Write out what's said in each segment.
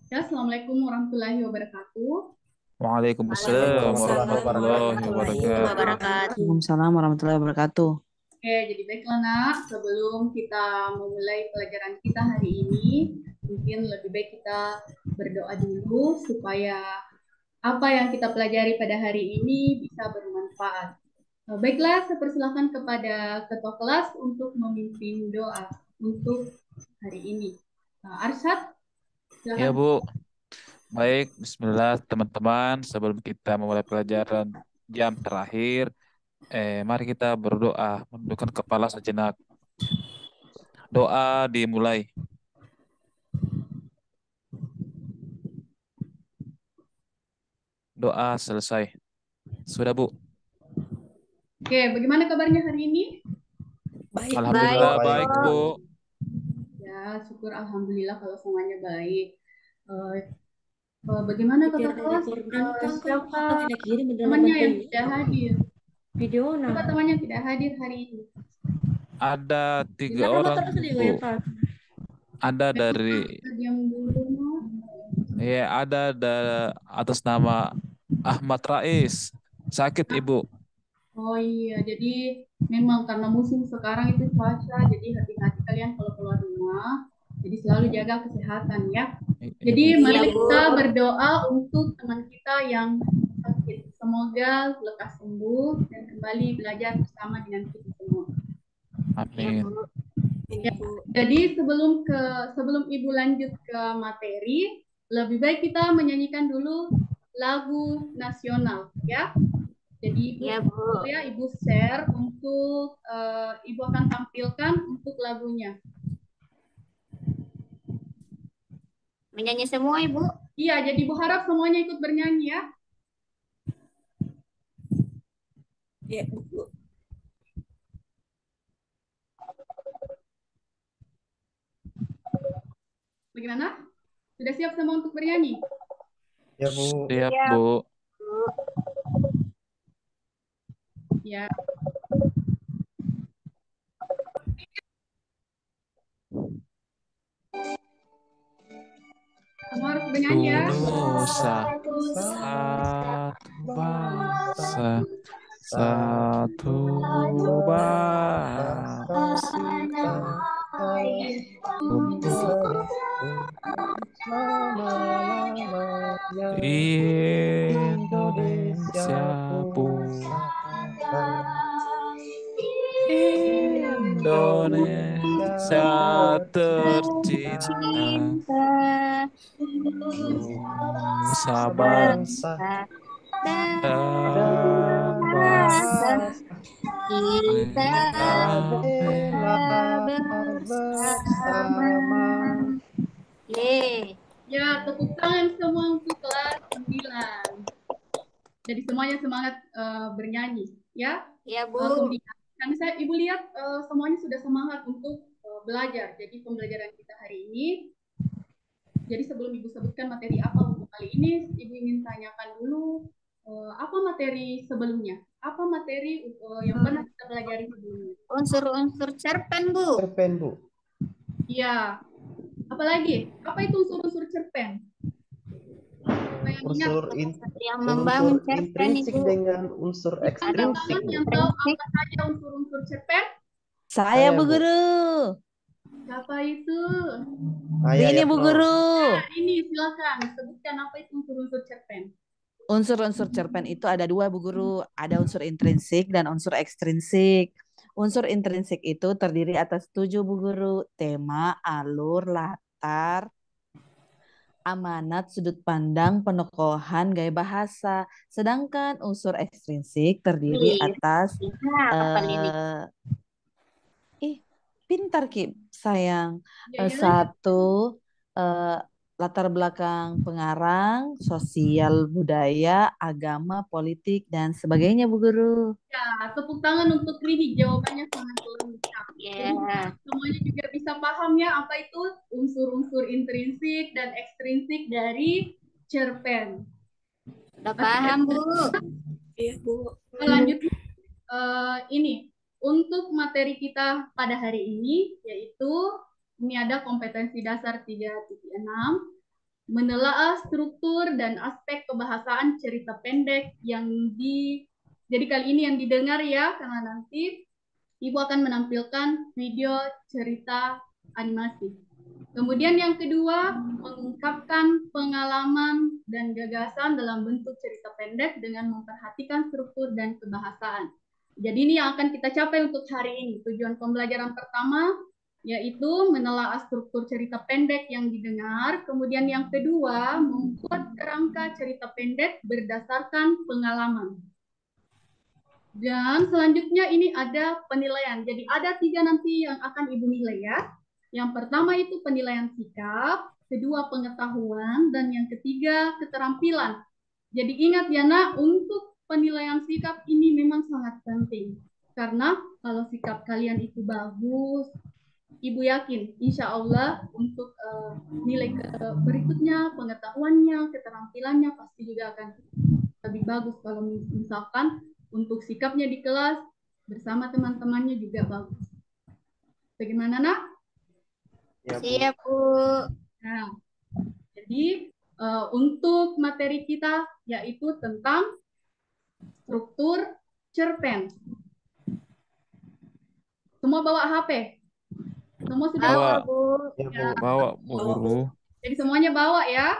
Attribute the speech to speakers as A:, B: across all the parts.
A: Ya, Assalamualaikum warahmatullahi wabarakatuh.
B: Waalaikumsalam
C: Waalaikumsalam
B: warahmatullahi
C: warahmatullahi
B: wabarakatuh.
C: wabarakatuh.
D: Waalaikumsalam warahmatullahi wabarakatuh.
A: Oke, jadi baiklah nak, sebelum kita memulai pelajaran kita hari ini, mungkin lebih baik kita berdoa dulu supaya apa yang kita pelajari pada hari ini bisa bermanfaat. Baiklah, saya persilakan kepada ketua kelas untuk memimpin doa untuk hari ini. Arsyad,
B: Ya
A: silakan.
B: Bu, baik. Bismillah teman-teman. Sebelum kita memulai pelajaran jam terakhir, mari kita berdoa, menundukkan kepala sejenak. Doa dimulai. Doa selesai. Sudah Bu.
A: Oke, bagaimana kabarnya hari ini?
C: Baik,
B: Alhamdulillah
C: baik.
B: baik Bu.
A: Ya, syukur alhamdulillah kalau semuanya baik. Eh, bagaimana
C: Bicara
A: kakak
C: dari
A: kelas?
C: Quran kan
A: Siapa
C: kakak tidak kirim adalah
A: temannya
C: bantu
A: yang tidak hadir?
C: video
A: Siapa
C: nah.
A: temannya yang tidak hadir hari ini?
B: Ada tiga
C: Gimana
B: orang
C: motor tadi
B: Bu.
C: WFH?
B: Ada
A: Memang
B: dari,
A: diam dulu, Mas.
B: ada atas nama Ahmad Rais. Sakit Ibu.
A: Oh iya, jadi memang karena musim sekarang itu cuaca, jadi hati-hati kalian kalau keluar rumah. Jadi selalu jaga kesehatan ya.
B: Iya Bu.
A: Jadi
C: Iya,
A: mari
C: Bu.
A: kita berdoa untuk teman kita yang sakit. Semoga lekas sembuh dan kembali belajar bersama dengan kita semua.
C: Iya, Bu.
B: Amin.
C: Ini,
A: Ya,
C: Bu.
A: jadi sebelum Ibu lanjut ke materi, lebih baik kita menyanyikan dulu lagu nasional ya. Jadi Ibu
C: Iya, Bu.
A: ya Ibu share untuk Ibu akan tampilkan untuk lagunya.
C: Menyanyi semua, Ibu.
A: Iya, jadi Ibu harap semuanya ikut bernyanyi ya.
C: Iya, Bu.
A: Bagaimana? Sudah siap semua untuk bernyanyi?
E: Ya Bu,
B: Siap
C: Iya,
B: Bu.
C: Bu.
A: Ya, semua harus bernyanyi ya.
B: Nusa
A: Satu,
B: satu
E: bangsa,
B: bangsa, satu
E: satu
B: bangsa.
E: kita, selama-lamanya Indonesia
B: Indonesia
E: pusaka, Indonesia
B: Indonesia tercinta,
E: tercinta,
B: nusa
E: bangsa
B: bangsa
E: dan
B: dan bangsa
E: bahasa
C: Kita
E: kita bela
C: bersama.
E: bersama.
C: Ye.
A: ya, tepuk tangan semua untuk kelas 9. Jadi semuanya semangat bernyanyi ya.
C: Iya, Bu.
A: Kemudian kan saya Ibu lihat semuanya sudah semangat untuk belajar. Jadi pembelajaran kita hari ini. Jadi sebelum Ibu sebutkan materi apa untuk kali ini, Ibu ingin tanyakan dulu apa materi sebelumnya? Apa materi yang pernah kita pelajari sebelumnya?
C: Unsur-unsur cerpen, Bu.
E: Cerpen Bu,
A: Iya. Apalagi? Apa itu unsur-unsur cerpen? Apa yang ingat?
E: unsur
C: Yang
E: unsur
C: membangun cerpen,
E: intrinsik
C: Ibu.
E: dengan unsur
A: Angkat
C: Ada
E: ekstrinsik
A: tangan
E: Bu.
A: yang tahu apa saja unsur-unsur cerpen?
D: Saya Bu
E: Bu,
D: Guru.
A: Siapa itu?
E: saya
D: Ini Bu
E: Yatno.
D: Guru.
A: Nah, ini silakan sebutkan apa itu unsur-unsur cerpen.
D: Unsur-unsur cerpen itu ada dua Bu Guru. Ada unsur intrinsik dan unsur ekstrinsik. Unsur intrinsik itu terdiri atas 7 Bu Guru. Tema, alur, latar, amanat, sudut pandang, penokohan, gaya bahasa. Sedangkan unsur ekstrinsik terdiri
C: Wih,
D: atas
C: apa ini?
D: eh pintar Ki sayang.
A: Ya, ya lanjut.
D: Satu eh, latar belakang pengarang, sosial budaya, agama, politik dan sebagainya Bu Guru.
A: Ya, tepuk tangan untuk Riri, jawabannya sangat lengkap. Jadi
C: Ya,
A: semuanya juga bisa paham ya apa itu unsur-unsur intrinsik dan ekstrinsik dari cerpen.
C: udah
A: Oke,
C: paham, Bu. Iya, Bu.
A: selanjutnya ini untuk materi kita pada hari ini yaitu ini ada kompetensi dasar 3.6 menelaah struktur dan aspek kebahasaan cerita pendek jadi kali ini yang didengar ya, karena nanti Ibu akan menampilkan video cerita animasi. Kemudian yang kedua, mengungkapkan pengalaman dan gagasan dalam bentuk cerita pendek dengan memperhatikan struktur dan kebahasaan. Jadi ini yang akan kita capai untuk hari ini. Tujuan pembelajaran pertama yaitu menelaah struktur cerita pendek yang didengar. Kemudian yang kedua, membuat kerangka cerita pendek berdasarkan pengalaman. Dan selanjutnya ini ada penilaian. Jadi ada 3 nanti yang akan Ibu nilai ya. Yang pertama itu penilaian sikap, kedua pengetahuan, dan yang ketiga keterampilan. Jadi ingat ya nak, untuk penilaian sikap ini memang sangat penting. Karena kalau sikap kalian itu bagus, Ibu yakin insya Allah untuk nilai berikutnya, pengetahuannya, keterampilannya pasti juga akan lebih bagus. Kalau misalkan untuk sikapnya di kelas bersama teman-temannya juga bagus. Bagaimana nak?
E: Ya, Bu.
C: Siap, Bu.
A: Nah, jadi untuk materi kita yaitu tentang struktur cerpen. Semua bawa HP? Semua sudah
C: Bawa,
B: Bawa,
C: Bu.
E: Ya, Bu.
B: bawa Bu Guru.
A: Jadi semuanya bawa ya.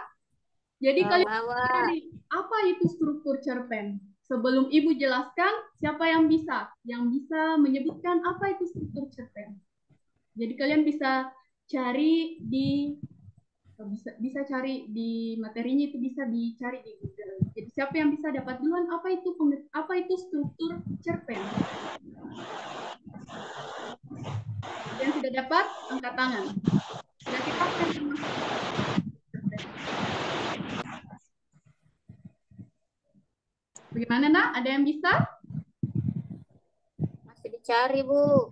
A: Jadi kalian
C: Bawa.
A: cari apa itu struktur cerpen. Sebelum Ibu jelaskan, siapa yang bisa? Yang bisa menyebutkan apa itu struktur cerpen. Jadi kalian bisa cari bisa cari di materinya, itu bisa dicari di Google. Jadi siapa yang bisa dapat duluan apa itu struktur cerpen? Yang sudah dapat angkat tangan. Sudah kita Bagaimana nak? Ada yang bisa?
C: Masih dicari, Bu.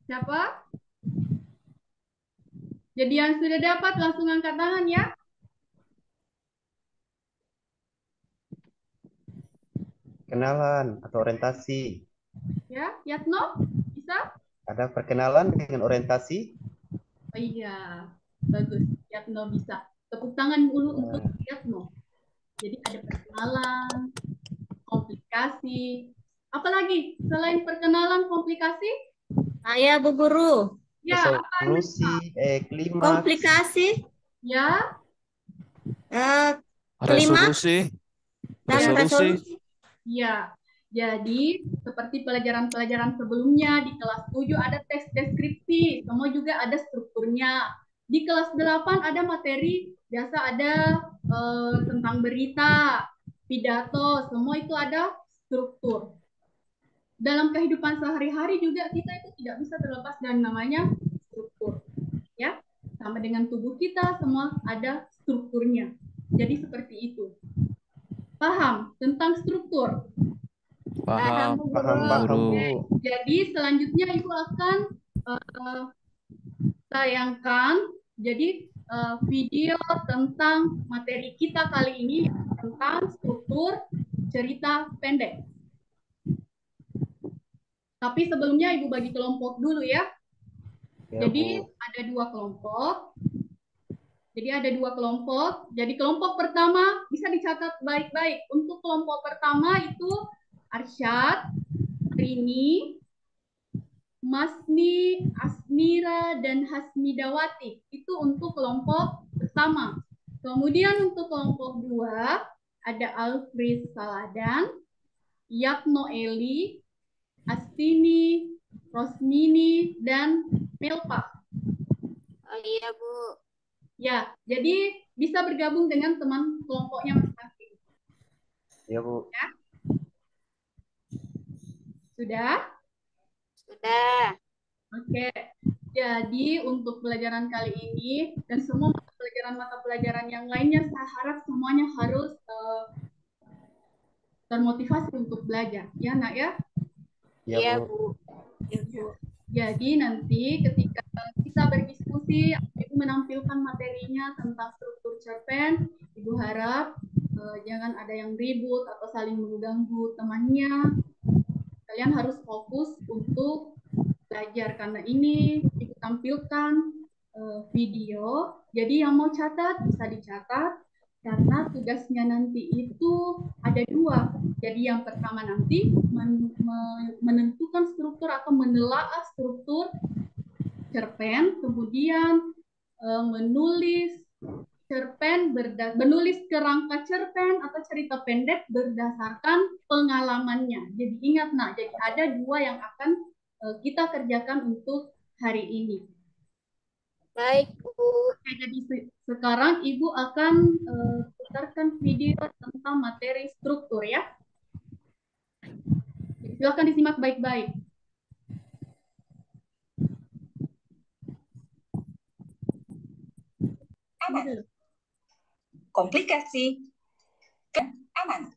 A: Siapa? Jadi yang sudah dapat langsung angkat tangan ya.
E: Kenalan atau orientasi.
A: Ya, Yatno, bisa?
E: Ada perkenalan dengan orientasi.
A: Oh iya, bagus. Yatno bisa. Tepuk tangan dulu untuk Yatno. Jadi ada perkenalan, komplikasi. Apalagi selain perkenalan, komplikasi?
C: Saya, Bu Guru.
A: Ya, apa yang
E: Resolusi, klimaks.
C: Komplikasi.
A: Ya,
C: Klimaks
B: Resolusi,
C: dan resolusi.
A: ya. Jadi, seperti pelajaran-pelajaran sebelumnya, di kelas 7 ada teks deskripsi, semua juga ada strukturnya. Di kelas 8 ada materi, biasa ada tentang berita, pidato, semua itu ada struktur. Dalam kehidupan sehari-hari juga kita itu tidak bisa terlepas dari namanya struktur. Ya, sama dengan tubuh kita, semua ada strukturnya. Jadi seperti itu. Paham tentang struktur?
B: paham
C: Bu
E: Paham,
C: Guru.
E: paham,
B: Guru.
E: Bu.
A: Jadi selanjutnya Ibu akan tayangkan jadi video tentang materi kita kali ini tentang struktur cerita pendek. Tapi sebelumnya Ibu bagi kelompok dulu ya.
E: Ya,
A: Jadi
E: Bu.
A: ada 2 kelompok. Jadi kelompok pertama bisa dicatat baik-baik. Untuk kelompok pertama itu Arsyad, Rini, Masni, Asmira, dan Hasmidawati. Itu untuk kelompok pertama. Kemudian untuk kelompok 2 ada Alfred Saladan, Yatno Eli, Astini, Rosmini, dan Melpa.
C: Oh iya, Bu.
A: Ya, jadi bisa bergabung dengan teman kelompoknya masing-masing.
E: Ya, Bu.
A: Sudah?
C: Sudah.
A: Oke. Jadi untuk pelajaran kali ini dan semua mata pelajaran yang lainnya, saya harap semuanya harus termotivasi untuk belajar. Ya, nak ya?
E: Ya,
C: Iya,
E: Bu.
C: Bu. Iya, Bu.
A: Jadi nanti ketika kita berdiskusi, Ibu menampilkan materinya tentang struktur cerpen, Ibu harap jangan ada yang ribut atau saling mengganggu temannya. Kalian harus fokus untuk belajar karena ini Ibu tampilkan video. Jadi yang mau catat bisa dicatat karena tugasnya nanti itu ada dua. Jadi yang pertama nanti menentukan struktur atau menelaah struktur cerpen, kemudian menulis menulis kerangka cerpen atau cerita pendek berdasarkan pengalamannya. Jadi ingat nak, jadi ada dua yang akan kita kerjakan untuk hari ini.
C: Baik, Bu.
A: Oke, jadi sekarang Ibu akan putarkan video tentang materi struktur ya. Jadi, silakan disimak baik-baik.
F: Aman. Komplikasi aman.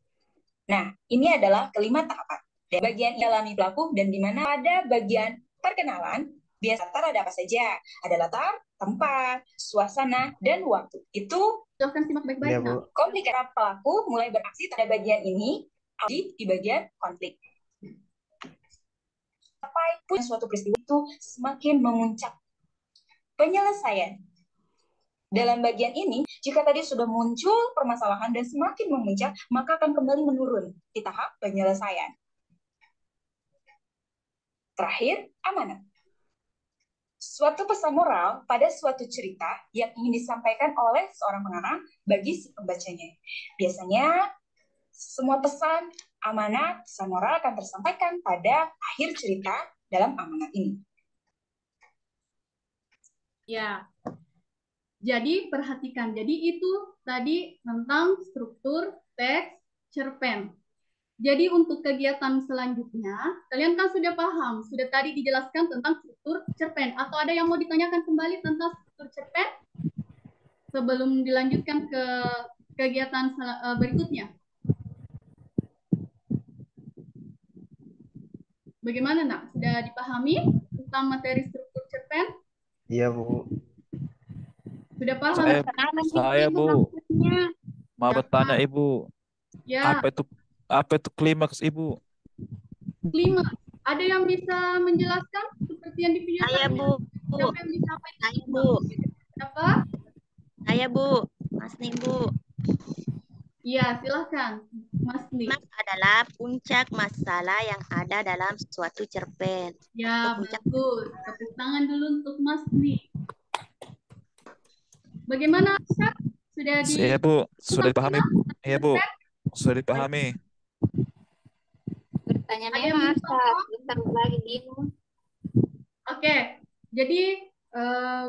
F: Nah, ini adalah kelima tahapan. Dan bagian yang dialami pelaku dan di mana pada bagian perkenalan, biasa latar ada apa saja? Ada latar, tempat, suasana, dan waktu. Itu
A: Silakan simak baik-baik.
E: Iya, Bu.
F: komplikasi pelaku mulai beraksi pada bagian ini, di bagian konflik. Sampai pun suatu peristiwa itu semakin memuncak. Penyelesaian. Dalam bagian ini, jika tadi sudah muncul permasalahan dan semakin memuncak, maka akan kembali menurun di tahap penyelesaian. Terakhir, amanat. Suatu pesan moral pada suatu cerita yang ingin disampaikan oleh seorang pengarang bagi si pembacanya. Biasanya, semua pesan, amanat, pesan moral akan tersampaikan pada akhir cerita dalam amanat ini.
A: Ya. Jadi perhatikan, jadi itu tadi tentang struktur teks cerpen. Jadi untuk kegiatan selanjutnya, kalian kan sudah paham, sudah tadi dijelaskan tentang struktur cerpen. Atau ada yang mau ditanyakan kembali tentang struktur cerpen sebelum dilanjutkan ke kegiatan berikutnya? Bagaimana nak? Sudah dipahami tentang materi struktur cerpen?
E: Iya, Bu.
A: Sudah paham?
B: Saya Bu, mau bertanya Ibu,
A: Ya,
B: apa itu klimaks Ibu?
A: klimaks. Ada yang bisa menjelaskan seperti yang di video
C: Saya,
A: tadi?
C: Bu.
A: Siapa yang bisa
C: Saya, Bu.
A: Siapa?
C: Saya, Bu. Mas Ning, Bu.
A: Iya, silakan, Mas Nik.
C: Klimaks adalah puncak masalah yang ada dalam suatu cerpen.
A: Ya,
C: Puncak.
A: bagus. Tepuk tangan dulu untuk Mas Nik. Bagaimana, Syah? Sudah di...
B: Iya Bu, sudah dipahami. Iya Bu, sudah dipahami.
C: Pertanyaannya
A: Ada yang belum paham?
C: Bentar lagi bingung.
A: Oke, jadi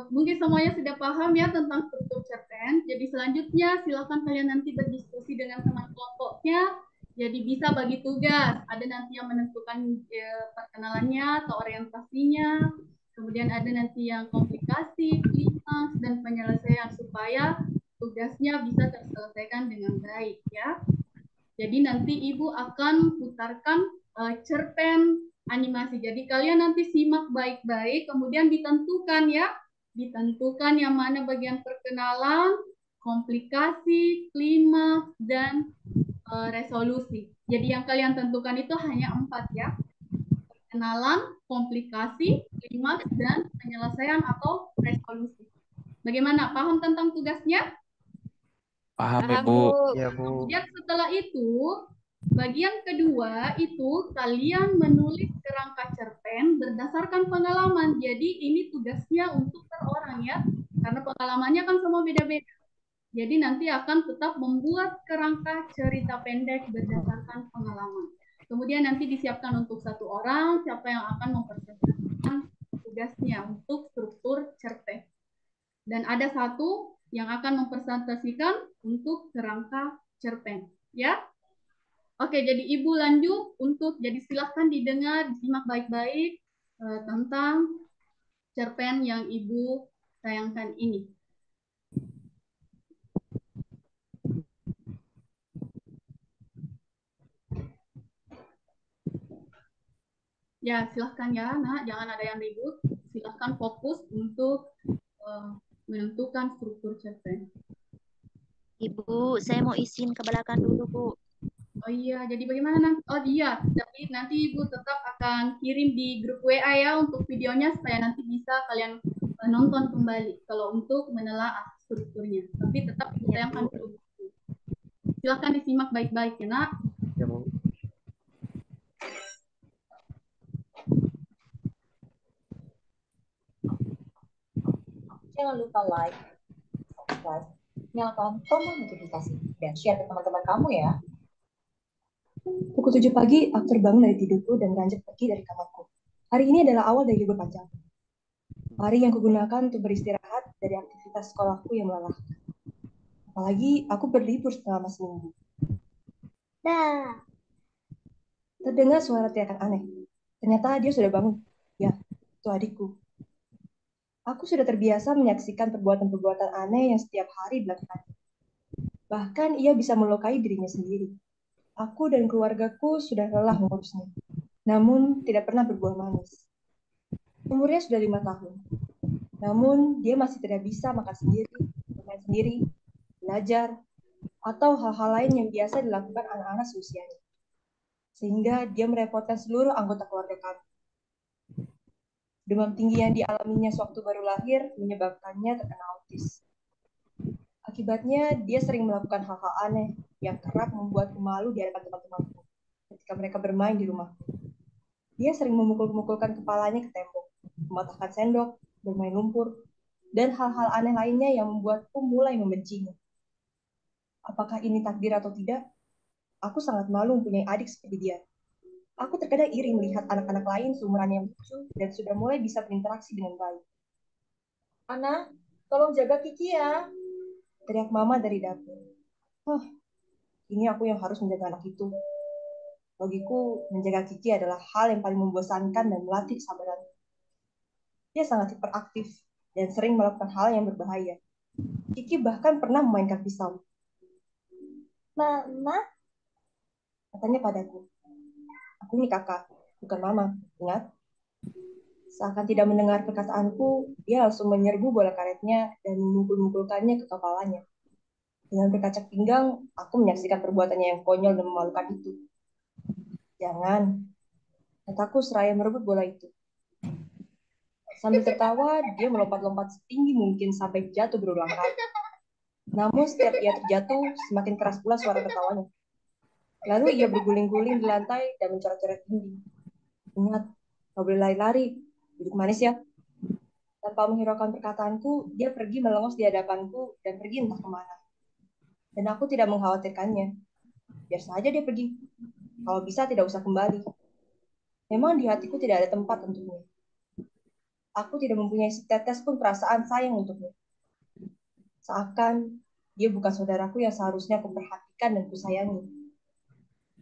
A: mungkin semuanya sudah paham ya tentang struktur cerpen. Jadi selanjutnya silakan kalian nanti berdiskusi dengan teman kelompoknya. Jadi bisa bagi tugas. Ada nanti yang menentukan perkenalannya atau orientasinya. Kemudian ada nanti yang komplikasi, klimaks, dan penyelesaian supaya tugasnya bisa terselesaikan dengan baik ya. Jadi nanti Ibu akan putarkan cerpen animasi. Jadi kalian nanti simak baik-baik, kemudian ditentukan ya. Ditentukan yang mana bagian perkenalan, komplikasi, klimaks, dan resolusi. Jadi yang kalian tentukan itu hanya 4 ya. Perkenalan, komplikasi, klimaks, dan penyelesaian atau resolusi. Bagaimana? Paham tentang tugasnya?
B: Paham
C: Paham,
B: Ibu.
C: Bu.
E: Iya, Bu.
A: Kemudian setelah itu, bagian kedua itu kalian menulis kerangka cerpen berdasarkan pengalaman. Jadi ini tugasnya untuk per orang ya, karena pengalamannya kan semua beda-beda. Jadi nanti akan tetap membuat kerangka cerita pendek berdasarkan pengalaman. Kemudian nanti disiapkan untuk 1 orang, siapa yang akan mempresentasikan tugasnya untuk struktur cerpen. Dan ada 1 yang akan mempresentasikan untuk kerangka cerpen. Ya. Oke, jadi Ibu lanjut untuk, jadi silahkan didengar, disimak baik-baik tentang cerpen yang Ibu tayangkan ini. Ya, silahkan ya, nah, jangan ada yang ribut. Silahkan fokus untuk menentukan struktur cerpen.
C: Ibu, saya mau izin ke belakang dulu, Bu.
A: Oh iya, jadi bagaimana nanti? Oh iya, tapi nanti Ibu tetap akan kirim di grup WA ya untuk videonya supaya nanti bisa kalian nonton kembali kalau untuk menelaah strukturnya. Tapi tetap kita
C: Iya,
A: yang
C: Bu.
A: ambil buku. Silakan disimak baik-baik ya, Nak.
E: Ya, Bu.
F: Jangan lupa like, subscribe, nyalakan tombol notifikasi, dan share ke teman-teman kamu ya. Pukul 7 pagi, aku terbangun dari tidurku dan beranjak pergi dari kamarku. Hari ini adalah awal dari libur panjang. Hari yang kugunakan untuk beristirahat dari aktivitas sekolahku yang melelahkan. Apalagi aku berlibur selama seminggu.
C: Dah.
F: Terdengar suara teriakan aneh. Ternyata dia sudah bangun. Ya, itu adikku. Aku sudah terbiasa menyaksikan perbuatan-perbuatan aneh yang setiap hari dilakukan. Bahkan ia bisa melukai dirinya sendiri. Aku dan keluargaku sudah lelah mengurusnya. Namun tidak pernah berbuah manis. Umurnya sudah 5 tahun. Namun dia masih tidak bisa makan sendiri, bermain sendiri, belajar, atau hal-hal lain yang biasa dilakukan anak-anak seusianya. Sehingga dia merepotkan seluruh anggota keluarga kami. Demam tinggi yang dialaminya sewaktu baru lahir menyebabkannya terkena autis. Akibatnya, dia sering melakukan hal-hal aneh yang kerap membuatku malu di hadapan teman-temanku ketika mereka bermain di rumah. Dia sering memukul-mukulkan kepalanya ke tembok, mematahkan sendok, bermain lumpur, dan hal-hal aneh lainnya yang membuatku mulai membencinya. Apakah ini takdir atau tidak? Aku sangat malu mempunyai adik seperti dia. Aku terkadang iri melihat anak-anak lain seumuran yang lucu dan sudah mulai bisa berinteraksi dengan baik. Ana, tolong jaga Kiki ya, teriak Mama dari dapur. Ini aku yang harus menjaga anak itu. Bagiku, menjaga Kiki adalah hal yang paling membosankan dan melatih kesabaran. Dia sangat hiperaktif dan sering melakukan hal yang berbahaya. Kiki bahkan pernah memainkan pisau. Mama, katanya padaku. Aku ini kakak, bukan mama, ingat? Seakan tidak mendengar perkataanku, dia langsung menyerbu bola karetnya dan memukul-mukulkannya ke kepalanya. Dengan berkacak pinggang, aku menyaksikan perbuatannya yang konyol dan memalukan itu. Jangan, kataku seraya merebut bola itu. Sambil tertawa, dia melompat-lompat setinggi mungkin sampai jatuh berulang kali. Namun setiap ia terjatuh, semakin keras pula suara tertawanya. Lalu ia berguling-guling di lantai dan mencoret-coret dinding. Ingat, gak boleh lari-lari, duduk manis ya. Tanpa menghiraukan perkataanku, dia pergi melengos di hadapanku dan pergi entah kemana. Dan aku tidak mengkhawatirkannya. Biar saja dia pergi. Kalau bisa tidak usah kembali. Memang di hatiku tidak ada tempat untuknya. Aku tidak mempunyai setetes pun perasaan sayang untuknya. Seakan dia bukan saudaraku yang seharusnya aku perhatikan dan kusayangi.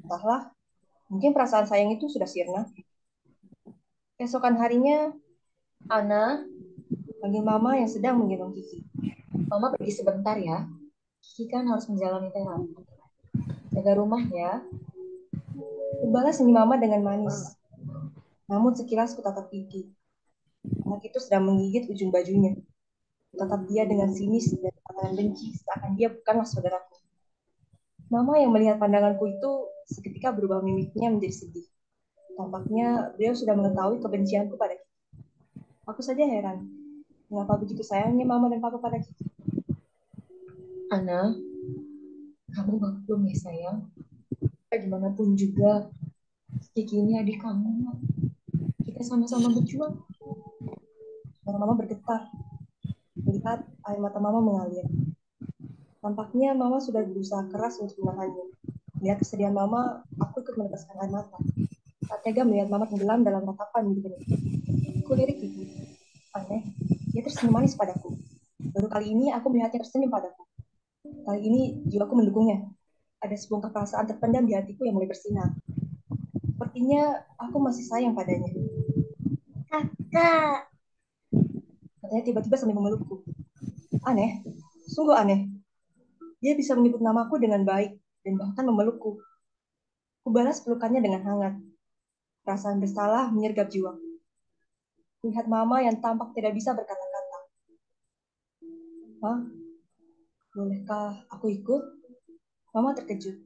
F: Entahlah, mungkin perasaan sayang itu sudah sirna. Keesokan harinya, Ana panggil Mama yang sedang menggendong Kiki. Mama pergi sebentar ya. Kiki kan harus menjalani terapi. Jaga rumah ya. Kubalas senyum Mama dengan manis. Namun sekilas kutatap Kiki. Anak itu sedang menggigit ujung bajunya. Kutatap dia dengan sinis dan pandangan benci seakan dia bukanlah saudaraku. Mama yang melihat pandanganku itu seketika berubah mimiknya menjadi sedih. Tampaknya beliau sudah mengetahui kebencianku pada Kiki. Aku saja heran. Mengapa begitu sayangnya Mama dan Papa pada Kiki? Ana, kamu maklum ya sayang. Bagaimanapun juga, Kiki ini adik kamu. Kita sama-sama berjuang. Suara Mama bergetar. Melihat air mata Mama mengalir. Tampaknya Mama sudah berusaha keras untuk menahannya. Melihat kesedihan Mama, aku ikut meneteskan air mata. Tak tega melihat Mama tenggelam dalam tatapan di benih. Aku lirik Kiki. Aneh, dia tersenyum manis padaku. Baru kali ini aku melihatnya tersenyum padaku. Kali ini jiwaku mendukungnya. Ada sebongkah perasaan terpendam di hatiku yang mulai bersinar. Sepertinya aku masih sayang padanya.
C: Kak,
F: Katanya tiba-tiba sambil memelukku. Aneh, sungguh aneh. Dia bisa menyebut namaku dengan baik dan bahkan memelukku. Kubalas pelukannya dengan hangat. Perasaan bersalah menyergap jiwa. Lihat Mama yang tampak tidak bisa berkata-kata. Hah? Bolehkah aku ikut? Mama terkejut.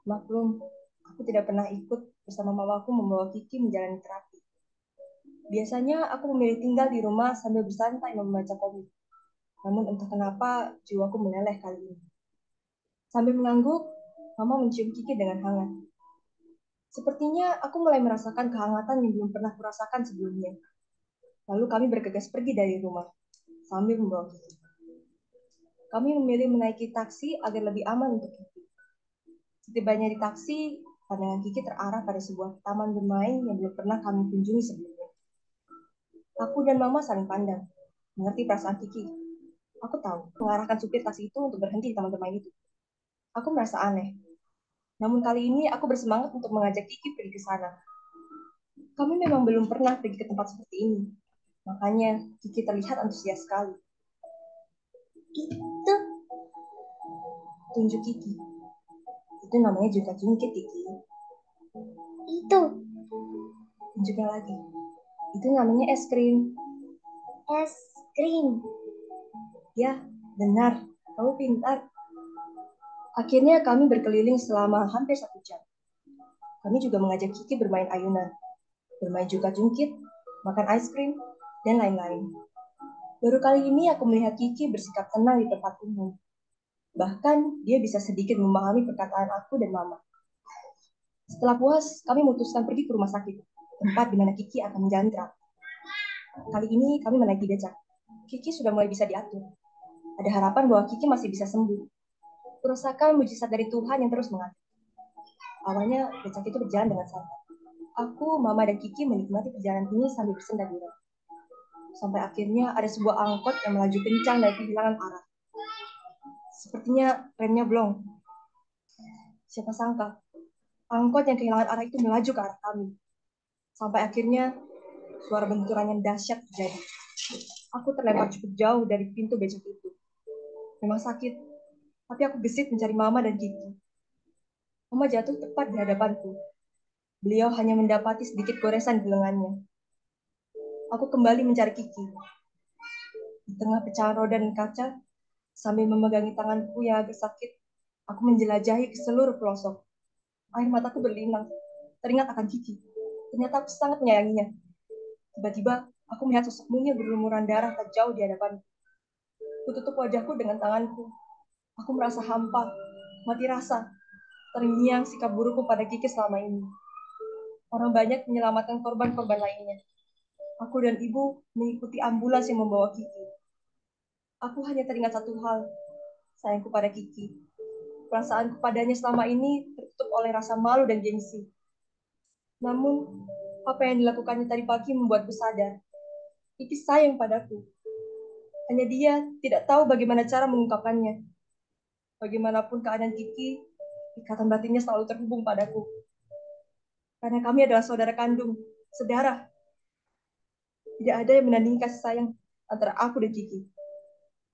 F: Maklum, aku tidak pernah ikut bersama mamaku membawa Kiki menjalani terapi.
G: Biasanya aku memilih tinggal di rumah sambil bersantai membaca komik. Namun entah kenapa jiwaku meleleh kali ini. Sambil mengangguk, Mama mencium Kiki dengan hangat. Sepertinya aku mulai merasakan kehangatan yang belum pernah kurasakan sebelumnya. Lalu kami bergegas pergi dari rumah, sambil membawa Kiki. Kami memilih menaiki taksi agar lebih aman untuk Kiki. Setibanya di taksi, pandangan Kiki terarah pada sebuah taman bermain yang belum pernah kami kunjungi sebelumnya. Aku dan Mama saling pandang, mengerti perasaan Kiki. Aku tahu, mengarahkan supir taksi itu untuk berhenti di taman bermain itu. Aku merasa aneh. Namun kali ini aku bersemangat untuk mengajak Kiki pergi ke sana. Kami memang belum pernah pergi ke tempat seperti ini. Makanya Kiki terlihat antusias sekali. Itu, tunjuk Kiki. Itu namanya juga jungkit, Kiki. Itu, tunjuknya lagi. Itu namanya es krim. Es krim. Ya, benar. Kamu pintar. Akhirnya kami berkeliling selama hampir 1 jam. Kami juga mengajak Kiki bermain ayunan, bermain juga jungkit, makan es krim, dan lain-lain. Baru kali ini aku melihat Kiki bersikap tenang di tempat umum. Bahkan dia bisa sedikit memahami perkataan aku dan Mama. Setelah puas, kami memutuskan pergi ke rumah sakit, tempat di mana Kiki akan menjalani terapi. Kali ini kami menaiki becak. Kiki sudah mulai bisa diatur. Ada harapan bahwa Kiki masih bisa sembuh. Kurasakan mujizat dari Tuhan yang terus mengatur. Awalnya becak itu berjalan dengan santai. Aku, Mama, dan Kiki menikmati perjalanan ini sambil bersenda gurau. Sampai akhirnya ada sebuah angkot yang melaju kencang dan kehilangan arah. Sepertinya remnya blong. Siapa sangka, angkot yang kehilangan arah itu melaju ke arah kami. Sampai akhirnya suara benturan yang dahsyat terjadi. Aku terlempar cukup jauh dari pintu becak itu. Memang sakit, tapi aku gesit mencari Mama dan Kiki. Mama jatuh tepat di hadapanku. Beliau hanya mendapati sedikit goresan di lengannya. Aku kembali mencari Kiki. Di tengah pecahan roda dan kaca, sambil memegangi tanganku yang agak sakit, aku menjelajahi ke seluruh pelosok. Air mataku berlinang, teringat akan Kiki. Ternyata aku sangat menyayanginya. Tiba-tiba, aku melihat sosok mungil berlumuran darah tak jauh di hadapanku. Kututup wajahku dengan tanganku. Aku merasa hampa, mati rasa, terngiang sikap burukku pada Kiki selama ini. Orang banyak menyelamatkan korban-korban lainnya. Aku dan ibu mengikuti ambulans yang membawa Kiki. Aku hanya teringat satu hal, sayangku pada Kiki. Perasaanku padanya selama ini tertutup oleh rasa malu dan gengsi. Namun, apa yang dilakukannya tadi pagi membuatku sadar. Kiki sayang padaku. Hanya dia tidak tahu bagaimana cara mengungkapkannya. Bagaimanapun keadaan Kiki, ikatan batinnya selalu terhubung padaku. Karena kami adalah saudara kandung, sedarah. Tidak ada yang menandingi kasih sayang antara aku dan Kiki.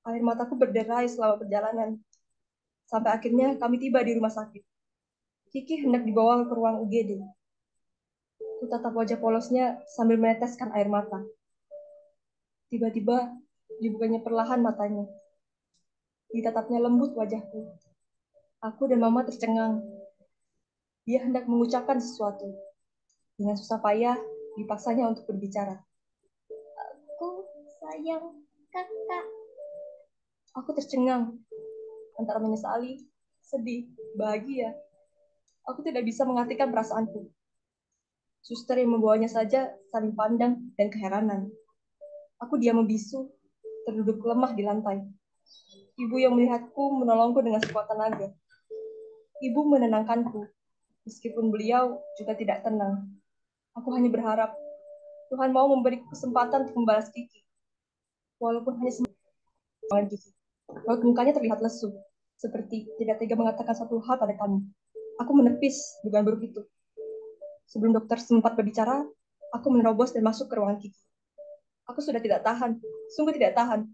G: Air mataku berderai selama perjalanan. Sampai akhirnya kami tiba di rumah sakit. Kiki hendak dibawa ke ruang UGD. Ku tatap wajah polosnya sambil meneteskan air mata. Tiba-tiba dibukanya perlahan matanya. Ditatapnya lembut wajahku. Aku dan Mama tercengang. Dia hendak mengucapkan sesuatu. Dengan susah payah, dipaksanya untuk berbicara. Aku sayang kakak. Aku tercengang. Antara menyesali, sedih, bahagia. Aku tidak bisa mengartikan perasaanku. Suster yang membawanya saja saling pandang dan keheranan. Aku diam membisu, terduduk lemah di lantai. Ibu yang melihatku menolongku dengan sekuat tenaga. Ibu menenangkanku, meskipun beliau juga tidak tenang. Aku hanya berharap Tuhan mau memberi kesempatan untuk membalas Kiki. Walaupun hanya semangat Kiki. Raut mukanya terlihat lesu, seperti tidak tega mengatakan satu hal pada kami. Aku menepis dugaan buruk itu. Sebelum dokter sempat berbicara, aku menerobos dan masuk ke ruangan Kiki. Aku sudah tidak tahan, sungguh tidak tahan.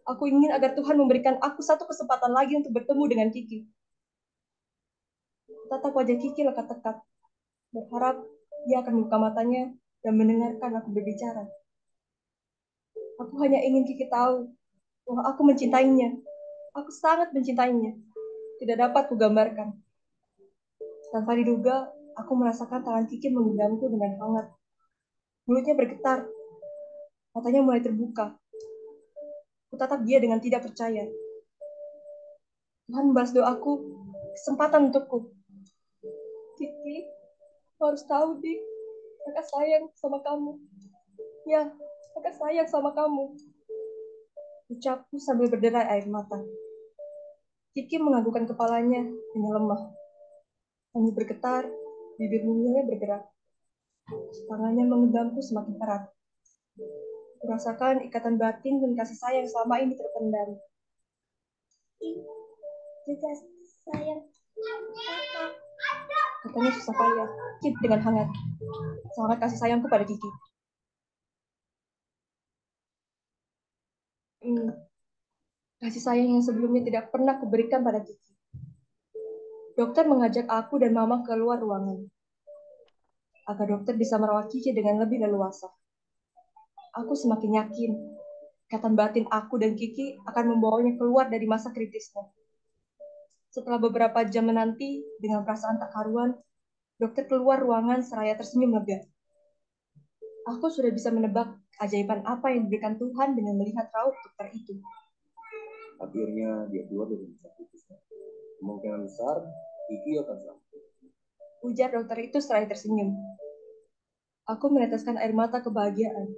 G: Aku ingin agar Tuhan memberikan aku satu kesempatan lagi untuk bertemu dengan Kiki. Tatap wajah Kiki lekat-lekat, berharap dia akan membuka matanya dan mendengarkan aku berbicara. Aku hanya ingin Kiki tahu bahwa aku mencintainya. Aku sangat mencintainya. Tidak dapat kugambarkan. Tanpa diduga, aku merasakan tangan Kiki menggenggamku dengan hangat. Mulutnya bergetar, Matanya mulai terbuka. Kutatap dia dengan tidak percaya. Tuhan membalas doaku, kesempatan untukku. Kiki, kau harus tahu, Dik. Kakak sayang sama kamu. Ya, kakak sayang sama kamu. Ucapku sambil berderai air mata. Kiki menganggukkan kepalanya dengan lemah. Rambut bergetar, bibir mulutnya bergerak. Tangannya menggenggamku semakin erat. Kurasakan ikatan batin dan kasih sayang selama ini terpendam. Juga sayang kakak. Katanya susah payah, Kit dengan hangat. Sangat kasih sayangku pada Kiki. Kasih sayang yang sebelumnya tidak pernah kuberikan pada Kiki. Dokter mengajak aku dan Mama keluar ruangan, agar dokter bisa merawat Kiki dengan lebih leluasa. Aku semakin yakin, ikatan batin aku dan Kiki akan membawanya keluar dari masa kritisnya. Setelah beberapa jam menanti, dengan perasaan tak karuan, dokter keluar ruangan seraya tersenyum lega. Aku sudah bisa menebak keajaiban apa yang diberikan Tuhan dengan melihat raut dokter itu.
H: Akhirnya dia keluar dari masa kritisnya. Kemungkinan besar, Kiki akan selamat.
G: Ujar dokter itu seraya tersenyum. Aku meneteskan air mata kebahagiaan.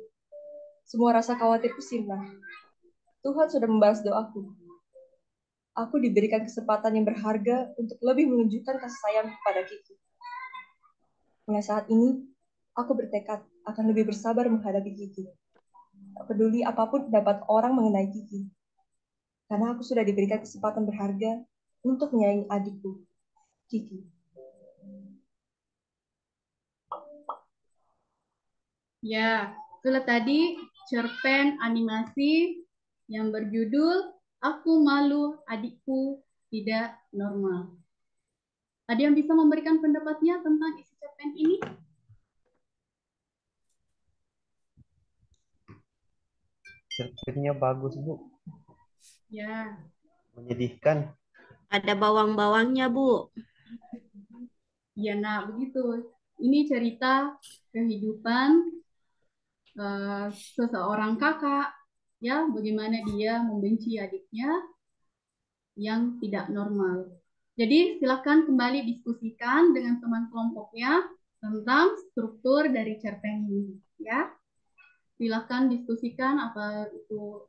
G: Semua rasa khawatirku sirna. Tuhan sudah membalas doaku. Aku diberikan kesempatan yang berharga untuk lebih menunjukkan kasih sayang kepada Kiki. Mulai saat ini, aku bertekad akan lebih bersabar menghadapi Kiki. Tak peduli apapun pendapat orang mengenai Kiki. Karena aku sudah diberikan kesempatan berharga untuk menyayangi adikku, Kiki.
A: Ya, itulah tadi cerpen animasi yang berjudul Aku Malu Adikku Tidak Normal. Ada yang bisa memberikan pendapatnya tentang isi cerpen ini?
E: Cerpennya bagus, Bu.
A: Ya,
E: Menyedihkan.
C: Ada bawang-bawangnya, Bu.
A: ya nak begitu. Ini cerita kehidupan seseorang kakak, ya, bagaimana dia membenci adiknya yang tidak normal. Jadi silakan kembali diskusikan dengan teman kelompoknya tentang struktur dari cerpen ini, ya. Silakan diskusikan apa itu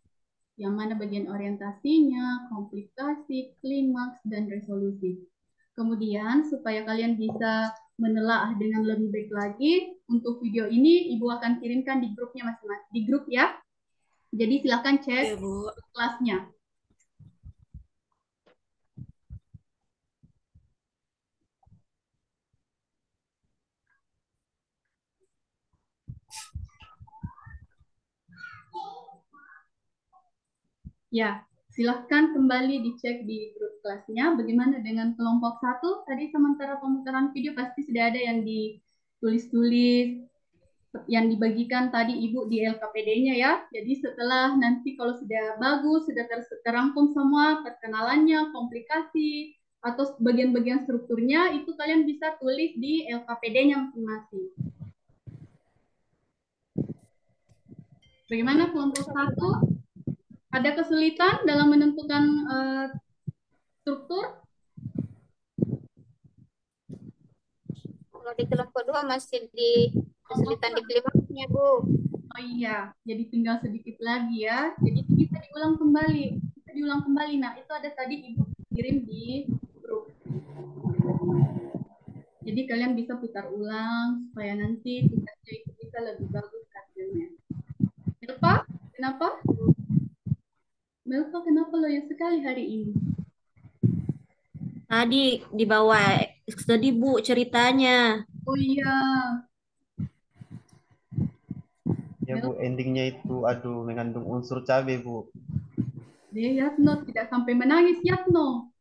A: yang mana bagian orientasinya, komplikasi, klimaks, dan resolusi. Kemudian supaya kalian bisa menelaah dengan lebih baik lagi, untuk video ini Ibu akan kirimkan di grupnya masing-masing, di grup ya. Jadi silakan cek kelasnya. Ya, silahkan kembali dicek di grup kelasnya. Bagaimana dengan kelompok 1? Tadi sementara pemutaran video pasti sudah ada yang ditulis-tulis, yang dibagikan tadi Ibu di LKPD-nya ya. Jadi setelah nanti kalau sudah bagus, sudah terangkum semua perkenalannya, komplikasi, atau bagian-bagian strukturnya, itu kalian bisa tulis di LKPD-nya masing-masing. Bagaimana kelompok 1? Ada kesulitan dalam menentukan struktur?
I: Kalau di kelompok 2 masih di kesulitan di klimaksnya, Bu.
A: Oh iya, jadi tinggal sedikit lagi ya. Jadi bisa diulang kembali. Bisa diulang kembali. Nah, itu ada tadi Ibu kirim di grup. Jadi kalian bisa putar ulang supaya nanti tugasnya itu bisa lebih bagus hasilnya. Melva, kenapa? Melva, kenapa loyo sekali hari ini?
C: Tadi di bawah sedih, Bu, ceritanya.
A: Oh iya.
E: Ya, Bu, endingnya itu aduh mengandung unsur cabai, Bu.
A: Dia Yatno tidak sampai menangis Yatno.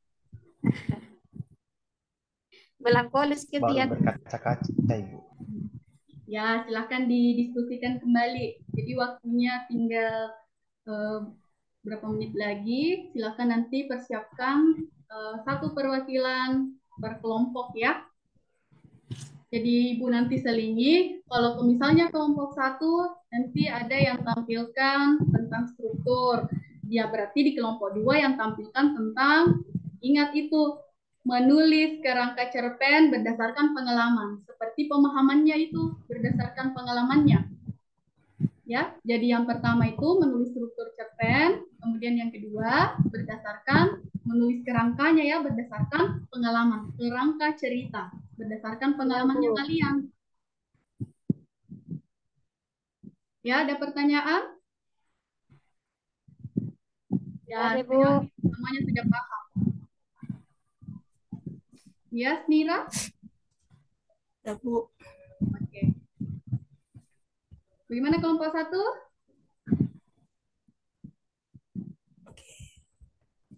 I: Melankolis gitu
E: Baru
I: ya.
E: berkaca-kaca, Ibu.
A: Ya, silahkan didiskusikan kembali. Jadi waktunya tinggal berapa menit lagi. Silahkan nanti persiapkan satu perwakilan per kelompok ya. Jadi Ibu nanti selingi, kalau misalnya kelompok 1 nanti ada yang tampilkan tentang struktur. Dia berarti di kelompok 2 yang tampilkan tentang, ingat itu, menulis kerangka cerpen berdasarkan pengalaman. Seperti pemahamannya itu berdasarkan pengalamannya. Ya, jadi yang pertama itu menulis struktur cerpen, kemudian yang kedua berdasarkan menulis kerangkanya ya berdasarkan pengalaman, kerangka cerita berdasarkan pengalamannya kalian. Ya, ada pertanyaan? Ya,
I: Ada, Bu.
A: semuanya sudah paham. Ya, Nira?
J: Ya, Bu.
A: Oke. Bagaimana kelompok 1?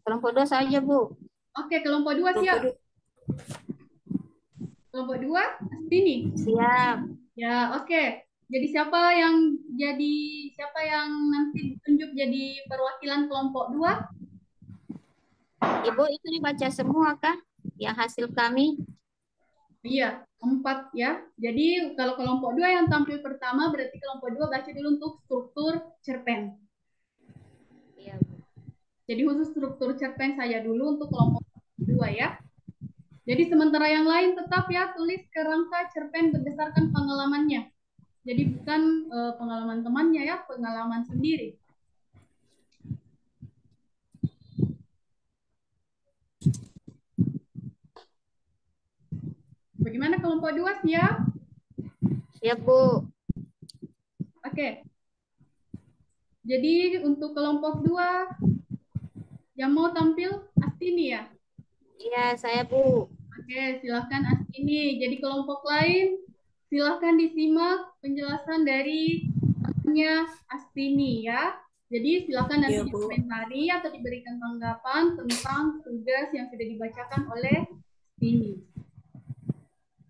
I: Kelompok 2 saja, Bu.
A: Oke, kelompok 2 siap. Kelompok 2, Astini.
I: Siap.
A: Ya, oke. Jadi siapa yang nanti ditunjuk jadi perwakilan kelompok 2?
I: Ibu itu dibaca semua kah? Yang hasil kami?
A: Iya, 4 ya. Jadi kalau kelompok 2 yang tampil pertama berarti kelompok 2 baca dulu untuk struktur cerpen.
I: Iya.
A: Jadi khusus struktur cerpen saya dulu untuk kelompok 2 ya. Jadi sementara yang lain tetap ya tulis kerangka cerpen berdasarkan pengalamannya. Jadi bukan pengalaman temannya ya, pengalaman sendiri. Bagaimana kelompok 2 siap?
I: Siap, Bu.
A: Oke. Jadi untuk kelompok 2 yang mau tampil Astini ya?
I: Iya, saya, Bu.
A: Oke, silahkan Astini. Jadi kelompok lain silahkan disimak penjelasan dari Astini ya. Jadi silakan nanti dikomentari atau diberikan tanggapan tentang tugas yang sudah dibacakan oleh Astini.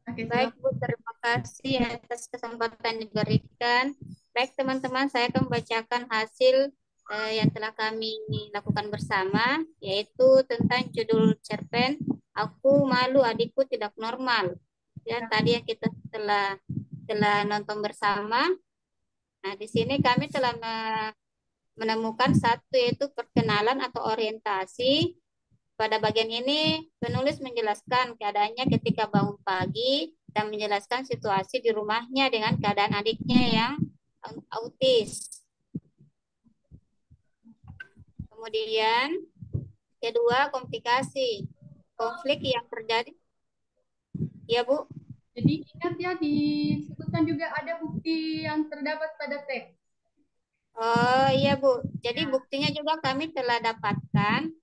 A: Oke,
I: baik, Bu, terima kasih atas kesempatan diberikan. Baik, teman-teman, saya akan membacakan hasil yang telah kami lakukan bersama, yaitu tentang judul cerpen Aku Malu Adikku Tidak Normal. Ya, tadi yang kita telah nonton bersama. Nah, di sini kami telah menemukan satu, yaitu perkenalan atau orientasi. Pada bagian ini, penulis menjelaskan keadaannya ketika bangun pagi dan menjelaskan situasi di rumahnya dengan keadaan adiknya yang autis. Kemudian, kedua, komplikasi. Konflik yang terjadi. Ya, Bu.
A: Jadi ingat ya, disebutkan juga ada bukti yang terdapat pada teks.
I: Oh iya, Bu. Jadi buktinya juga kami telah dapatkan.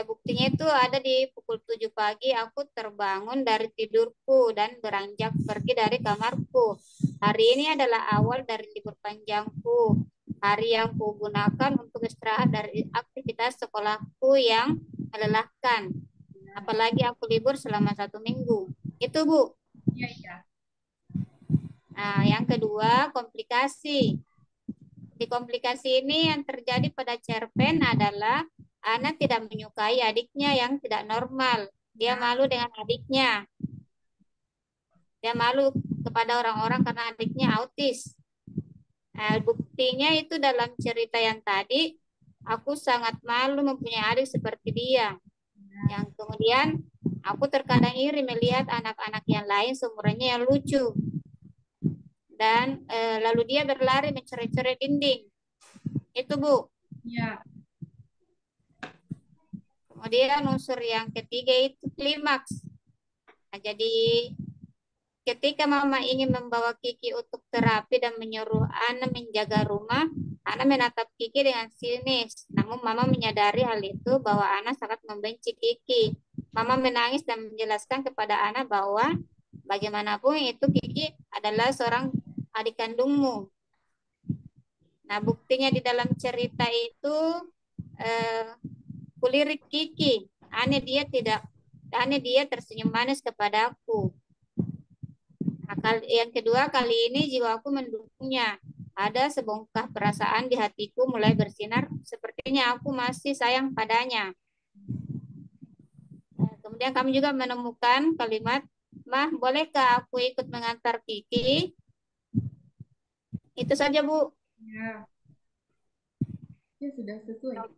I: Buktinya itu ada di pukul 7 pagi aku terbangun dari tidurku dan beranjak pergi dari kamarku. Hari ini adalah awal dari libur panjangku. Hari yang kugunakan untuk istirahat dari aktivitas sekolahku yang melelahkan. Apalagi aku libur selama 1 minggu. Itu, Bu.
A: Iya, iya.
I: Nah, yang kedua, komplikasi. Di komplikasi ini yang terjadi pada cerpen adalah Ana tidak menyukai adiknya yang tidak normal. Dia malu dengan adiknya. Dia malu kepada orang-orang karena adiknya autis. Nah, buktinya itu dalam cerita yang tadi, aku sangat malu mempunyai adik seperti dia. Yang kemudian, aku terkadang iri melihat anak-anak yang lain seumurannya yang lucu. Dan lalu dia berlari mencoret-coret dinding. Itu, Bu.
A: Ya.
I: Kemudian unsur yang ketiga itu klimaks. Nah, jadi ketika Mama ingin membawa Kiki untuk terapi dan menyuruh Ana menjaga rumah, Ana menatap Kiki dengan sinis. Namun Mama menyadari hal itu bahwa Ana sangat membenci Kiki. Mama menangis dan menjelaskan kepada Ana bahwa bagaimanapun itu Kiki adalah seorang adik kandungmu. Nah, buktinya di dalam cerita itu kulirik Kiki. Aneh dia tersenyum manis kepadaku. Nah, yang kedua, kali ini jiwaku mendukungnya. Ada sebongkah perasaan di hatiku mulai bersinar. Sepertinya aku masih sayang padanya. Nah, kemudian kami juga menemukan kalimat Mah, bolehkah aku ikut mengantar Kiki? Itu saja, Bu.
A: Ya, ya sudah sesuai.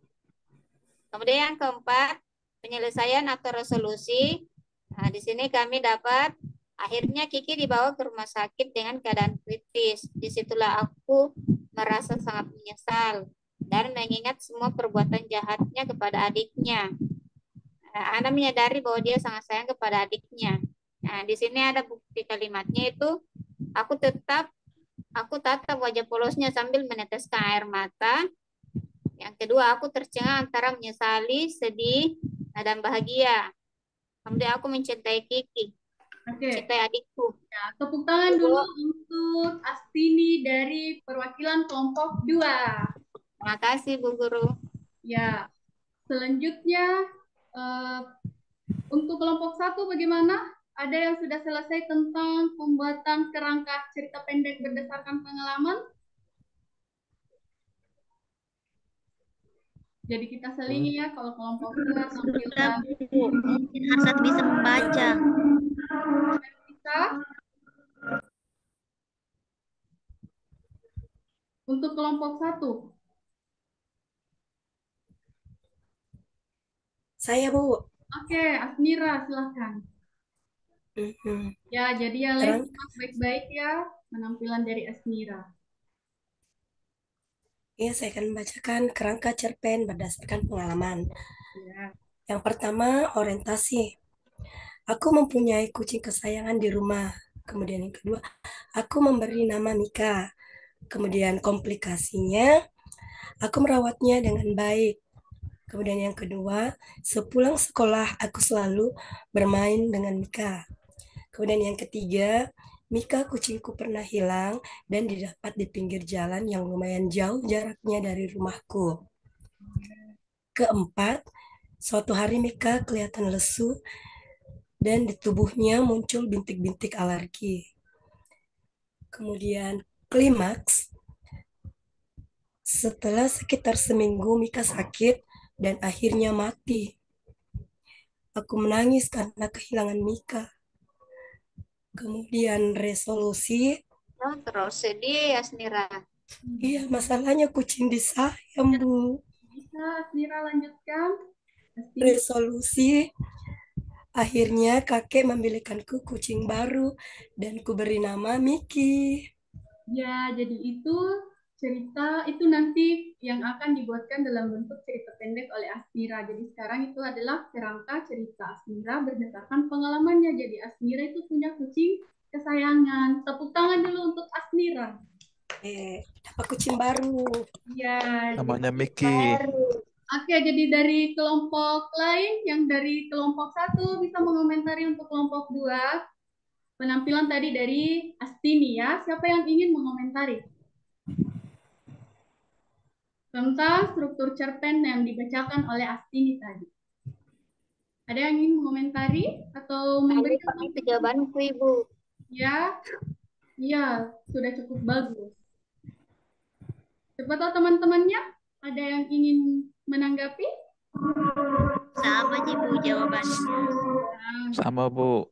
I: Kemudian yang keempat, penyelesaian atau resolusi. Nah, di sini kami dapat akhirnya Kiki dibawa ke rumah sakit dengan keadaan kritis. Disitulah aku merasa sangat menyesal dan mengingat semua perbuatan jahatnya kepada adiknya. Ana menyadari bahwa dia sangat sayang kepada adiknya. Nah, di sini ada bukti kalimatnya itu, aku tatap wajah polosnya sambil meneteskan air mata. Yang kedua, aku tercengang antara menyesali, sedih, dan bahagia. Kemudian aku mencintai Kiki,
A: Oke,
I: mencintai adikku.
A: ya, tepuk tangan dulu untuk Astini dari perwakilan kelompok 2.
I: Terima kasih, Bu Guru.
A: Ya, selanjutnya untuk kelompok 1 bagaimana? Ada yang sudah selesai tentang pembuatan kerangka cerita pendek berdasarkan pengalaman? Jadi kita selingi ya, kalau kelompok 2 tampilkan.
C: Mungkin Harsat bisa membaca.
A: Bisa. Untuk kelompok 1.
J: Saya, Bu.
A: Oke, Asmira silahkan. Ya, jadi yang lain simak baik-baik ya penampilan dari Asmira.
J: Ya, saya akan membacakan kerangka cerpen berdasarkan pengalaman.
A: Ya.
J: Yang pertama, orientasi. Aku mempunyai kucing kesayangan di rumah. Kemudian yang kedua, aku memberi nama Mika. Kemudian komplikasinya, aku merawatnya dengan baik. Kemudian yang kedua, sepulang sekolah aku selalu bermain dengan Mika. Kemudian yang ketiga, Mika kucingku pernah hilang dan didapat di pinggir jalan yang lumayan jauh jaraknya dari rumahku. Keempat, suatu hari Mika kelihatan lesu dan di tubuhnya muncul bintik-bintik alergi. Kemudian klimaks, setelah sekitar seminggu Mika sakit dan akhirnya mati. Aku menangis karena kehilangan Mika. Kemudian resolusi.
I: Oh, terus sedih, Asmira.
J: Iya, masalahnya kucing disayang, Bu.
A: Bisa Asmira lanjutkan.
J: Resolusi. Akhirnya kakek membelikanku kucing baru dan kuberi nama Miki.
A: Ya, jadi itu cerita itu nanti yang akan dibuatkan dalam bentuk cerita pendek oleh Asmira. Jadi sekarang itu adalah kerangka cerita Asmira berdasarkan pengalamannya. Jadi Asmira itu punya kucing kesayangan. Tepuk tangan dulu untuk Asmira.
J: Dapat kucing baru.
A: Ya.
B: Namanya Miki.
A: Oke, jadi dari kelompok lain, yang dari kelompok 1 bisa mengomentari untuk kelompok 2. Penampilan tadi dari Astini ya. Siapa yang ingin mengomentari tentang struktur cerpen yang dibacakan oleh Astini tadi? Ada yang ingin mengomentari atau memberikan
I: itu jawabanku, Ibu.
A: Ya, iya, sudah cukup bagus. Siapa tahu teman-temannya ada yang ingin menanggapi?
C: Sama, Ibu, jawabannya.
B: Sama, Bu.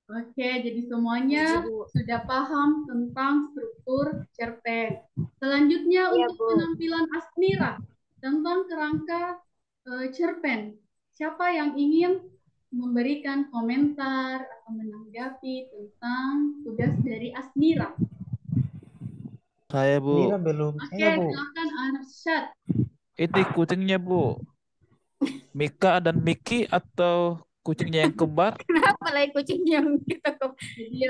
A: Oke, jadi semuanya sudah paham tentang struktur cerpen. Selanjutnya untuk penampilan Asmira tentang kerangka cerpen. Siapa yang ingin memberikan komentar atau menanggapi tentang tugas dari Asmira?
B: Saya, Bu.
E: Asmira belum.
A: Oke, silakan Arsyad.
B: Ini kucingnya, Bu. Mika dan Miki atau kucingnya yang kembar?
I: Kenapa lagi kucing yang kita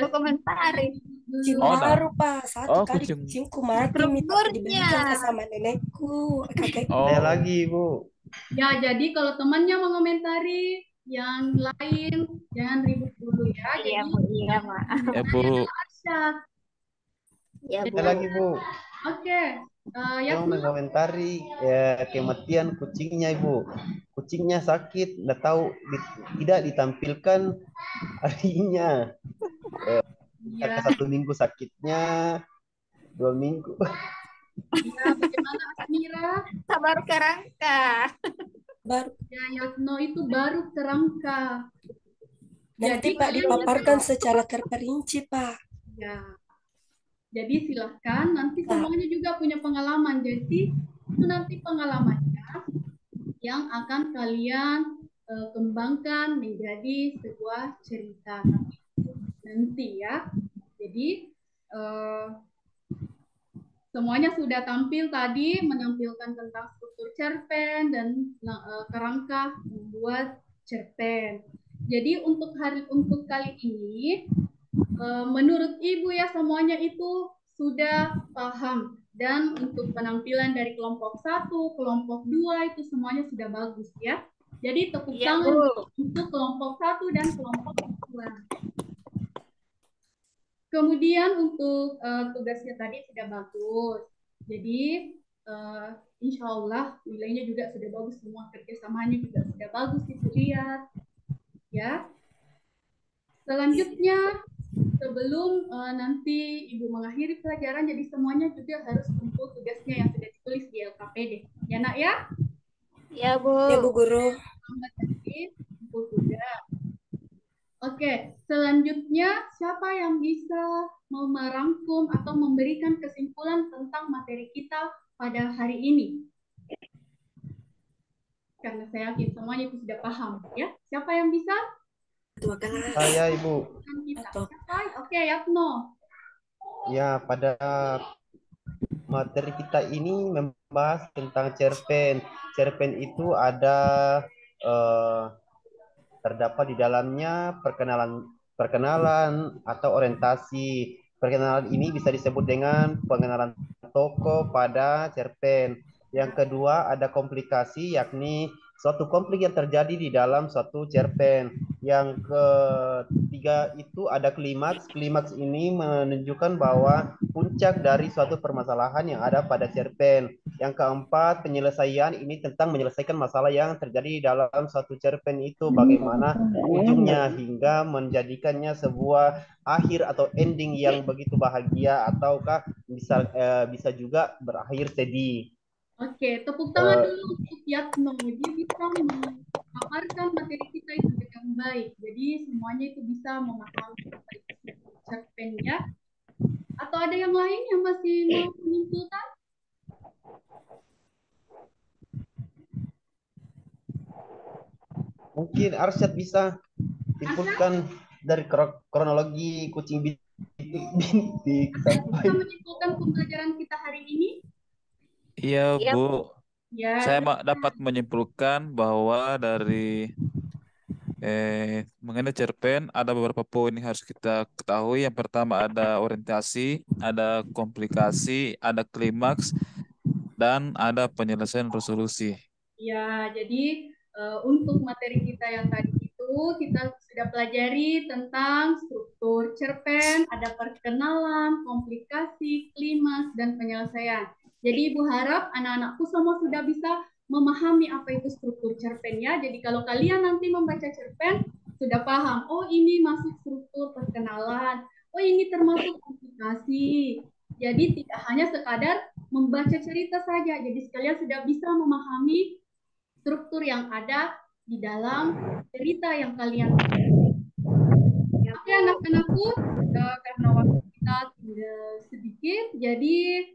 I: komentari?
J: Kucing baru, Pak. Satu kali
B: kucing.
J: kucingku mati, minta dibelikan sama nenekku.
E: Saya lagi, Bu.
A: Ya, jadi kalau temannya mengomentari yang lain, jangan ribut dulu ya.
I: Iya, Bu. Iya, maaf.
B: Ya, Bu.
I: Ya, Bu.
E: Saya lagi, Bu.
A: Oke.
E: Yang mengomentari kematian kucingnya, Ibu. Kucingnya sakit, nggak tahu tidak ditampilkan harinya. Kakak 1 minggu sakitnya, 2 minggu.
A: Ya, bagaimana Asmira?
I: Baru kerangka.
J: Baru.
A: Ya, Yatno itu baru kerangka.
J: Nanti
A: Jadi
J: Pak
A: kalian
J: dipaparkan secara terperinci, Pak.
A: ya. Jadi silahkan nanti semuanya juga punya pengalaman. Jadi itu nanti pengalamannya yang akan kalian kembangkan menjadi sebuah cerita nanti ya. Jadi semuanya sudah tampil tadi, menampilkan tentang struktur cerpen dan kerangka membuat cerpen. Jadi untuk kali ini, menurut Ibu ya semuanya itu sudah paham. Dan untuk penampilan dari kelompok 1, kelompok 2 itu semuanya sudah bagus ya. Jadi tepuk
I: Iya,
A: tangan
I: Bu.
A: untuk kelompok 1 dan kelompok 2. Kemudian untuk tugasnya tadi sudah bagus. Jadi insya Allah nilainya juga sudah bagus semua, kerjasamanya juga sudah bagus dilihat. Ya. Selanjutnya sebelum nanti Ibu mengakhiri pelajaran, jadi semuanya juga harus kumpul tugasnya yang sudah ditulis di LKPD. Ya nak ya?
I: Ya, Bu.
J: Ya, Bu Guru.
A: Kumpul tugas. Oke, selanjutnya siapa yang bisa merangkum atau memberikan kesimpulan tentang materi kita pada hari ini? Karena saya yakin semuanya itu sudah paham, ya. Siapa yang bisa?
J: Ketua kelas.
E: Saya, Ibu.
A: Siapa? Oke, Yatno.
E: Ya, pada materi kita ini membahas tentang cerpen. Cerpen itu ada terdapat di dalamnya perkenalan atau orientasi. Perkenalan ini bisa disebut dengan pengenalan tokoh pada cerpen. Yang kedua ada komplikasi, yakni suatu konflik yang terjadi di dalam suatu cerpen. Yang ketiga itu ada klimaks. Klimaks ini menunjukkan bahwa puncak dari suatu permasalahan yang ada pada cerpen. Yang keempat, penyelesaian ini tentang menyelesaikan masalah yang terjadi di dalam suatu cerpen itu, bagaimana ujungnya hingga menjadikannya sebuah akhir atau ending yang begitu bahagia, ataukah bisa juga berakhir sedih.
A: Oke, tepuk tangan dulu untuk Yatno. Dia bisa memaparkan materi kita itu dengan baik. Jadi semuanya itu bisa memahami cerpennya. Atau ada yang lain yang masih mau menyimpulkan?
E: Mungkin Arsyad bisa simpulkan dari kronologi kucing bintik sampai
A: menyimpulkan pembelajaran kita hari ini.
B: Iya,
I: Iya,
B: Bu.
A: Ya.
B: Saya dapat menyimpulkan bahwa dari mengenai cerpen ada beberapa poin yang harus kita ketahui. Yang pertama ada orientasi, ada komplikasi, ada klimaks, dan ada penyelesaian resolusi.
A: Ya, jadi untuk materi kita yang tadi itu kita sudah pelajari tentang struktur cerpen, ada perkenalan, komplikasi, klimaks, dan penyelesaian. Jadi Ibu harap anak-anakku semua sudah bisa memahami apa itu struktur cerpen ya. Jadi kalau kalian nanti membaca cerpen sudah paham, oh ini masuk struktur perkenalan, oh ini termasuk komplikasi. Jadi tidak hanya sekadar membaca cerita saja, jadi sekalian sudah bisa memahami struktur yang ada di dalam cerita yang kalian ya. Oke anak-anakku, karena waktu kita tinggal sedikit, jadi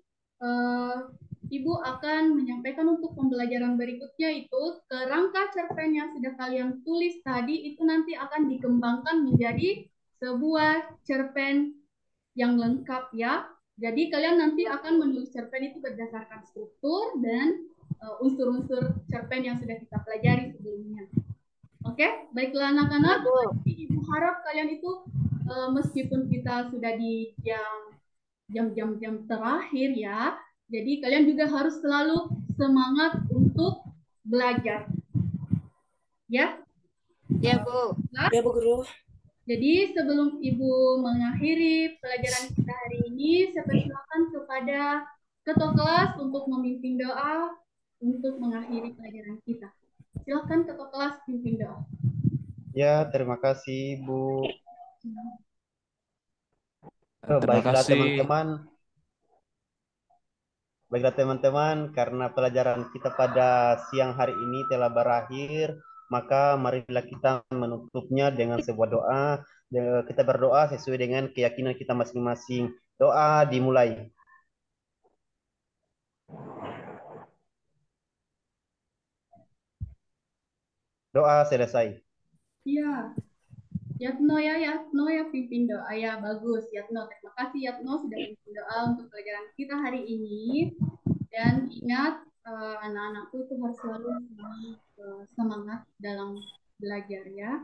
A: Ibu akan menyampaikan untuk pembelajaran berikutnya itu kerangka cerpen yang sudah kalian tulis tadi itu nanti akan dikembangkan menjadi sebuah cerpen yang lengkap ya. Jadi kalian nanti akan menulis cerpen itu berdasarkan struktur dan unsur-unsur cerpen yang sudah kita pelajari sebelumnya. Oke, baiklah anak-anak. Ibu harap kalian itu meskipun kita sudah di jam-jam terakhir ya, jadi kalian juga harus selalu semangat untuk belajar. Ya?
I: Ya, Bu.
J: Ya, Bu Guru.
A: Jadi sebelum Ibu mengakhiri pelajaran kita hari ini, saya persilakan kepada ketua kelas untuk memimpin doa untuk mengakhiri pelajaran kita. Silakan ketua kelas pimpin doa.
E: Ya, terima kasih Bu.
B: Terima
E: Baiklah
B: kasih.
E: teman-teman. Baiklah teman-teman, karena pelajaran kita pada siang hari ini telah berakhir, maka marilah kita menutupnya dengan sebuah doa. Kita berdoa sesuai dengan keyakinan kita masing-masing. Doa dimulai. Doa selesai.
A: Iya. Yatno ya pimpin doa ya, bagus Yatno. Terima kasih Yatno sudah pimpin doa untuk pelajaran kita hari ini. Dan ingat anak-anakku itu harus selalu semangat dalam belajar ya.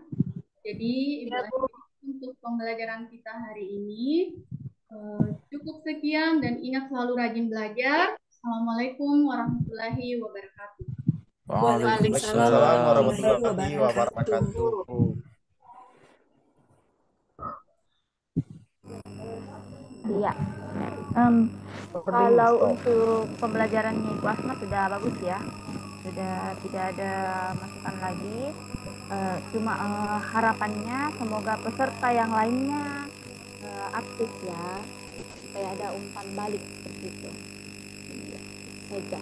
A: Jadi Ibu Asti, untuk pembelajaran kita hari ini cukup sekian dan ingat selalu rajin belajar. Assalamualaikum warahmatullahi wabarakatuh.
E: Waalaikumsalam warahmatullahi wabarakatuh.
K: Iya. Kalau untuk pembelajarannya Ibu Asma sudah bagus ya, sudah tidak ada masukan lagi. Cuma harapannya semoga peserta yang lainnya aktif ya, supaya ada umpan balik seperti itu. Saja.